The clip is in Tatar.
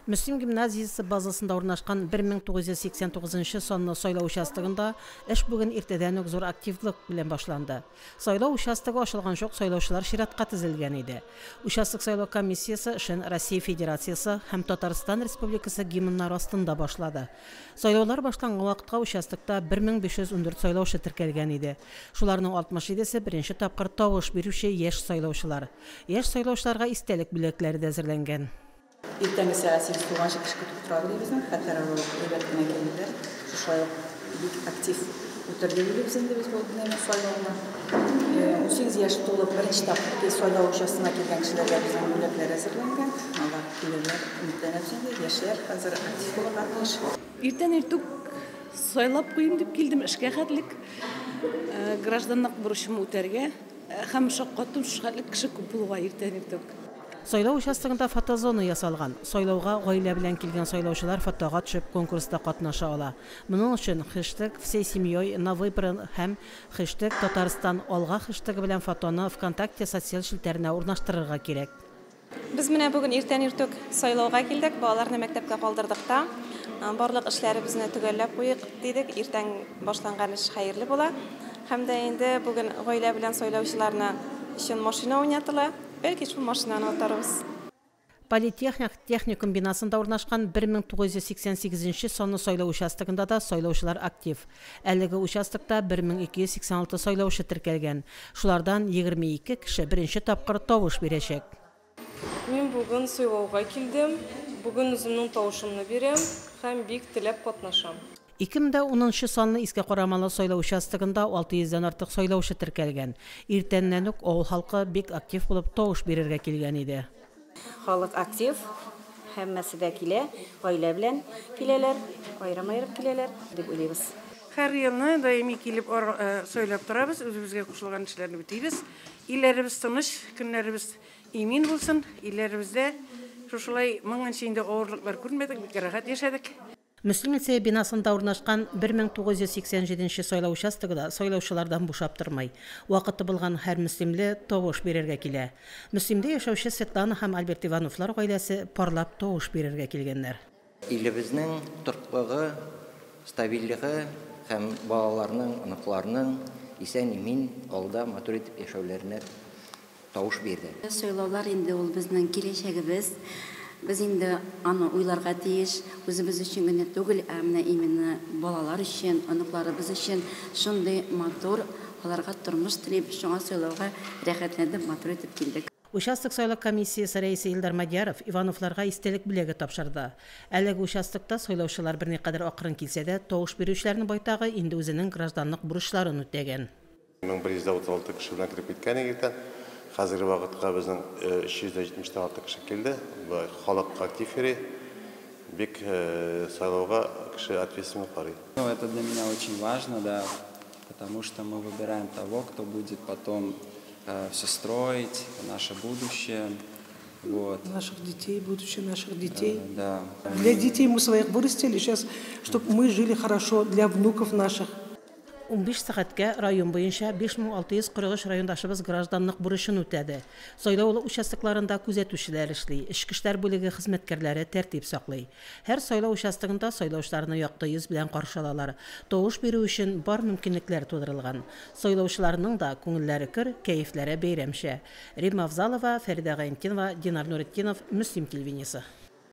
Müslüm гимназиясы базасында орнашкан 1989 сонны сайлау участогында эш бүген иртәдән үк зур активлык белән башланды. Сайлау участогы ачылган чак сайлаучылар чиратка тезелгән иде. Участок сайлау комиссиясе эшен Россия Федерациясе һәм Татарстан Республикасы гимннары астында башлады. Сайлаулар башланган вакытта участокта 1514 сайлаучы теркәлгән иде. Шуларның 67се беренче тапкыр тавыш бирүче яшь сайлаучылар. Яшь сайлаучыларга истәлек бүләкләре дә әзерләнгән. Иртәнге сәгать 8 туган кешке тутыра безнең, хәтта рәвәт кенә килделәр. Шулай бик актив үтерделәр бездә без булган сайлауны. 18 яшь тулып беренче тапкыр сайлау участогына килгән кешеләргә безнең бүләкләр әзерләнгән. Алар киләләр, интернетта яшьләр хәзер актив булырга тиеш. Иртән иртүк сайлап куйым дип килдем эшкә хәтлек. Гражданлык бурычымны үтәргә һәм шаккатым шәһәрлек кеше күп булуга иртән иртүк. Сайлау участогында фотозона ясалган. Сайлауга гаилә белән килгән сайлаучылар фотога төшеп конкурста катнаша ала. Моның өчен #всей семьей на выборы һәм #Татарстан алга хэштегы белән фотоны ВКонтакте социаль шелтәренә урнаштырырга кирәк. Без менә бүген иртән иртүк сайлауга килдек, балаларны мәктәпкә калдырдык та. Барлык эшләребезне төгәлләп куйык дидек. Иртән башланган эш хәерле була. Һәм дә инде бүген гаилә белән сайлаучыларны өчен машина уйнатыла. Belki şu maşınаны atarız. Политехникум бинасында урнашкан 1988 сонны сайлау участогында да сайлаучылар актив. Әлеге участокта 1286 сайлаучы теркәлгән. Шулардан 22 кеше беренче тапкыр тавыш бирәчәк. Мин бүген сайлауга килдем. Бүген үземнең тавышымны бирәм һәм бик теләп катнашам. 2010 санлы искә карамалы сайлау участогында 600-дән артык сайлаучы теркәлгән. Иртәннән үк авыл халкы бик актив булып тавыш бирергә килгән иде. Халык актив, һәммәсе дә килә, гаилә белән киләләр, айрым-айрым киләләр дип уйлыйбыз. Һәр елны даими килеп сөйләп торабыз, үзебезгә кушылган эшләрне битибез. Илләребез тыныч, көннәребез имин булсын, илләребездә шулай моңынча инде авырлыклар күрмәдек, бик рәхәт яшәдек. Müslüm лицейы бинасында урнашкан 1987 сайлау участогында сайлаучылардан бушап тормый. Вакыты булган һәр мөслимле тавыш бирергә килә. Мөслимдә яшәүче Светлана һәм Альберт Ивановлар гаиләсе парлап тавыш бирергә килгәннәр. Илебезнең торыклыгы, стабильлеге һәм балаларның, аныкларның исән-имин алда матур итеп яшәүләренә тавыш бирде. Сайлаулар инде ул безнең киләчәгебез. Biz инде аны уйларга тиеш, үзебез өчен генә түгел, әмма именно балалар өчен, аныкларыбыз өчен шундый матур аларга тормыш теләп, шуңа сайлауга рәхәтләнеп матур итеп килдек. Участок сайлау комиссиясе рәисе Илдар Мадияров Ивановларга истәлек бүләге тапшырды. Әлеге участокта сайлаучылар берникадәр акрын килсә дә, тавыш бирүчеләрнең байтагы инде үзенең гражданлык бурычларын үтәгән. 1136 кеше белән кирип киткән икән. Хәзерге вакытка безнең 376 кеше килде. Халык актив йөри. Бик сайлауга кеше ответственно карый. Это для меня очень важно, да, потому что мы выбираем того, кто будет потом все строить, наше будущее. Вот. Наших детей, будущее наших детей. Да. Для детей мы своих вырастили сейчас, чтобы мы жили хорошо, для внуков наших. 15 сәгатькә район буенча 5643 райондашыбыз гражданлык бурычын үтәде. Сайлау участокларында күзәтүчеләр эшли, эчке эшләр бүлеге хезмәткәрләре тәртип саклый. Һәр сайлау участогында сайлаучыларны якты йөз белән каршы алалар. Тавыш бирү өчен бар мөмкинлекләр тудырылган. Сайлаучыларның да күңелләре көр, кәефләре бәйрәмчә. Рима Авзалова, Фәридә Гаентинова, Динар Нуретдинов, Мөслим телевидениесе.